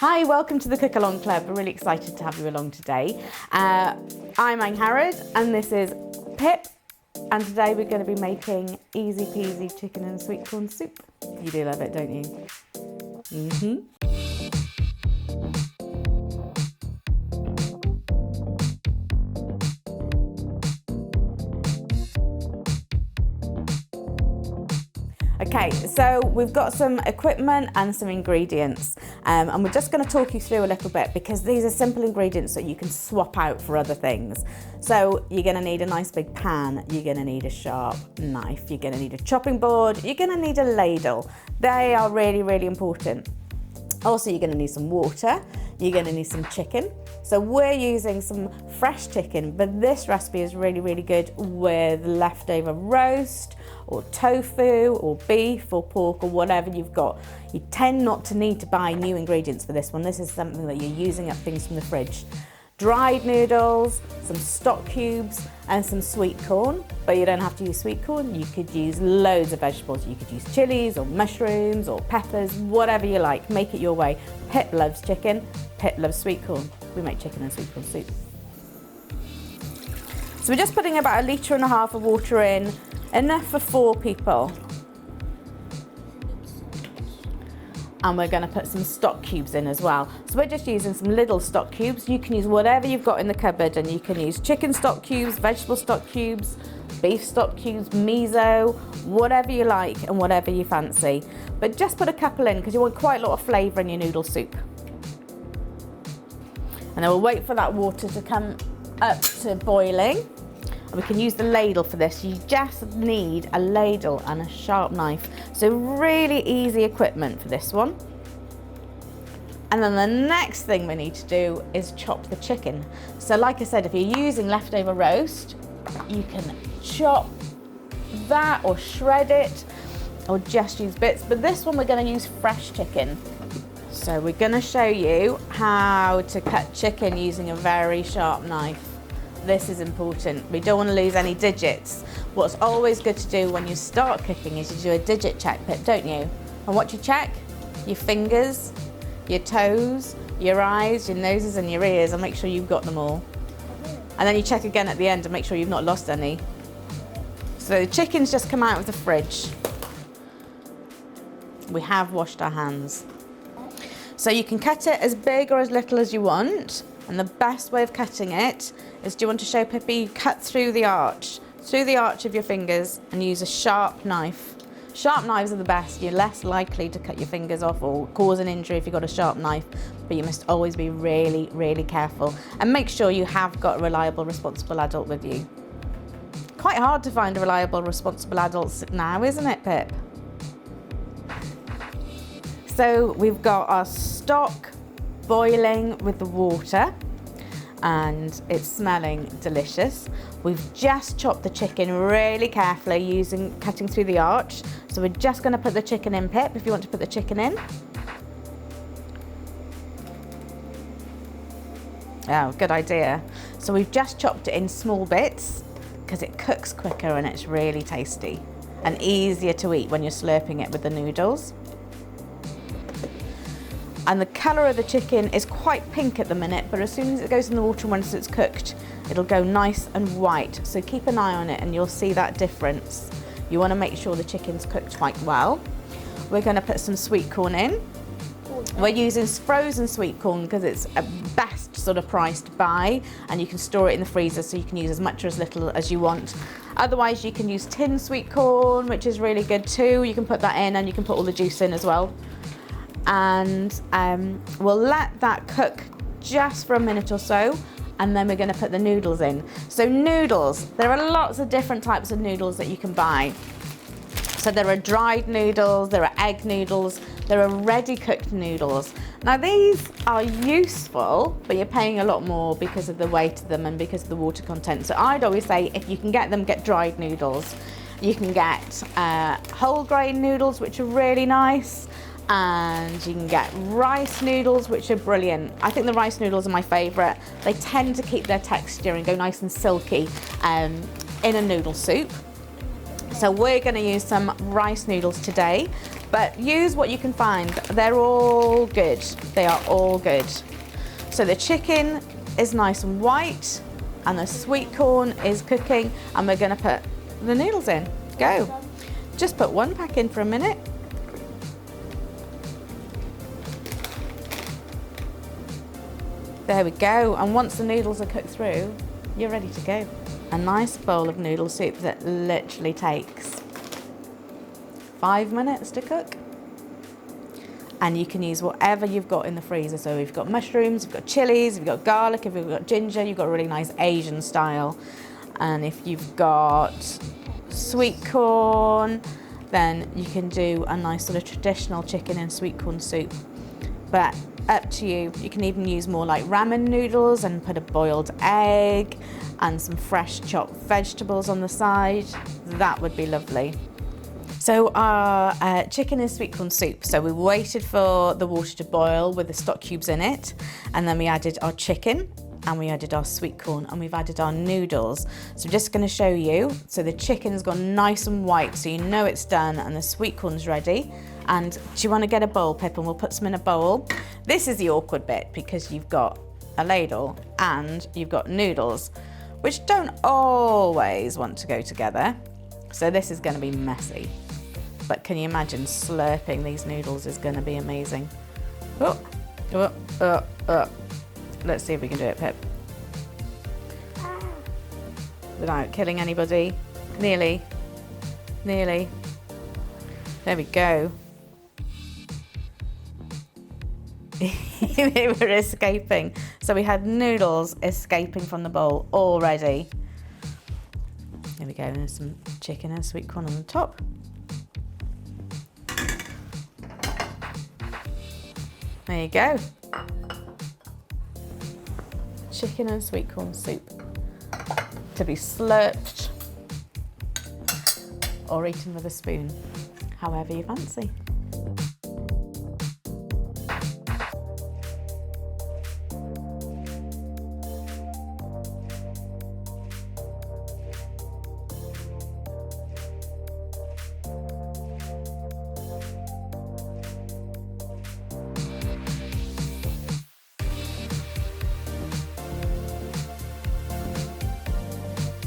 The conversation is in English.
Hi, welcome to the Cookalong Club. We're really excited to have you along today. I'm Harrod and this is Pip, and today we're going to be making easy peasy chicken and sweet corn soup. You do love it, don't you? Okay, so we've got some equipment and some ingredients, and we're just going to talk you through a little bit because these are simple ingredients that you can swap out for other things. So you're going to need a nice big pan, you're going to need a sharp knife, you're going to need a chopping board, you're going to need a ladle. They are really, really important. Also, you're going to need some water, you're going to need some chicken. So we're using some fresh chicken, but this recipe is really, really good with leftover roast or tofu or beef or pork or whatever you've got. You tend not to need to buy new ingredients for this one. This is something that you're using up things from the fridge. Dried noodles, some stock cubes and some sweet corn, but you don't have to use sweet corn. You could use loads of vegetables. You could use chilies or mushrooms or peppers, whatever you like. Make it your way. Pip loves chicken, Pip loves sweet corn. We make chicken and sweet corn soup. So we're just putting about 1.5 litres of water in, enough for 4 people. And we're going to put some stock cubes in as well. So we're just using some little stock cubes. You can use whatever you've got in the cupboard, and you can use chicken stock cubes, vegetable stock cubes, beef stock cubes, miso, whatever you like and whatever you fancy. But just put a couple in because you want quite a lot of flavour in your noodle soup. And then we'll wait for that water to come up to boiling. And we can use the ladle for this. You just need a ladle and a sharp knife. So really easy equipment for this one. And then the next thing we need to do is chop the chicken. So like I said, if you're using leftover roast, you can chop that or shred it or just use bits. But this one we're going to use fresh chicken. So we're going to show you how to cut chicken using a very sharp knife. This is important. We don't want to lose any digits. What's always good to do when you start cooking is you do a digit check, Pip, don't you? And what you check? Your fingers, your toes, your eyes, your noses and your ears, and make sure you've got them all. And then you check again at the end and make sure you've not lost any. So the chicken's just come out of the fridge. We have washed our hands. So you can cut it as big or as little as you want. And the best way of cutting it is, do you want to show Pippi? You cut through the arch of your fingers and use a sharp knife. Sharp knives are the best. You're less likely to cut your fingers off or cause an injury if you've got a sharp knife, but you must always be really, really careful. And make sure you have got a reliable, responsible adult with you. Quite hard to find a reliable, responsible adults now, isn't it, Pip? So we've got our stock boiling with the water and it's smelling delicious. We've just chopped the chicken really carefully cutting through the arch. So we're just going to put the chicken in, Pip, if you want to put the chicken in. Oh, good idea. So we've just chopped it in small bits because it cooks quicker and it's really tasty and easier to eat when you're slurping it with the noodles. And the colour of the chicken is quite pink at the minute, but as soon as it goes in the water, once it's cooked, it'll go nice and white. So keep an eye on it and you'll see that difference. You want to make sure the chicken's cooked quite well. We're going to put some sweet corn in. We're using frozen sweet corn because it's a best sort of price to buy, and you can store it in the freezer so you can use as much or as little as you want. Otherwise, you can use tin sweet corn, which is really good too. You can put that in and you can put all the juice in as well. And we'll let that cook just for a minute or so, and then we're going to put the noodles in. So noodles, there are lots of different types of noodles that you can buy. So there are dried noodles, there are egg noodles, there are ready cooked noodles. Now these are useful, but you're paying a lot more because of the weight of them and because of the water content. So I'd always say if you can get them, get dried noodles. You can get whole grain noodles, which are really nice. And you can get rice noodles, which are brilliant. I think the rice noodles are my favourite. They tend to keep their texture and go nice and silky in a noodle soup. So we're going to use some rice noodles today, But use what you can find. They're all good. They are all good. So the chicken is nice and white and the sweet corn is cooking, and we're gonna put the noodles in. Go. Just put one pack in for a minute. There we go. And once the noodles are cooked through, you're ready to go. A nice bowl of noodle soup that literally takes 5 minutes to cook. And you can use whatever you've got in the freezer. So if you've got mushrooms, you've got chilies, you've got garlic, if you've got ginger, you've got really nice Asian style. And if you've got sweet corn, then you can do a nice sort of traditional chicken and sweet corn soup. But up to you. You can even use more like ramen noodles and put a boiled egg and some fresh chopped vegetables on the side. That would be lovely. So our chicken and sweet corn soup. So we waited for the water to boil with the stock cubes in it, and then we added our chicken and we added our sweet corn and we've added our noodles. So I'm just going to show you. So the chicken's gone nice and white, so you know it's done, and the sweet corn's ready. And do you want to get a bowl, Pip, and we'll put some in a bowl? This is the awkward bit because you've got a ladle and you've got noodles, which don't always want to go together. So this is going to be messy. But can you imagine slurping these noodles is going to be amazing. Oh, oh, oh, oh. Let's see if we can do it, Pip. Without killing anybody. Nearly. Nearly. There we go. They were escaping. So we had noodles escaping from the bowl already. There we go, and there's some chicken and sweet corn on the top. There you go. Chicken and sweet corn soup to be slurped or eaten with a spoon, however you fancy.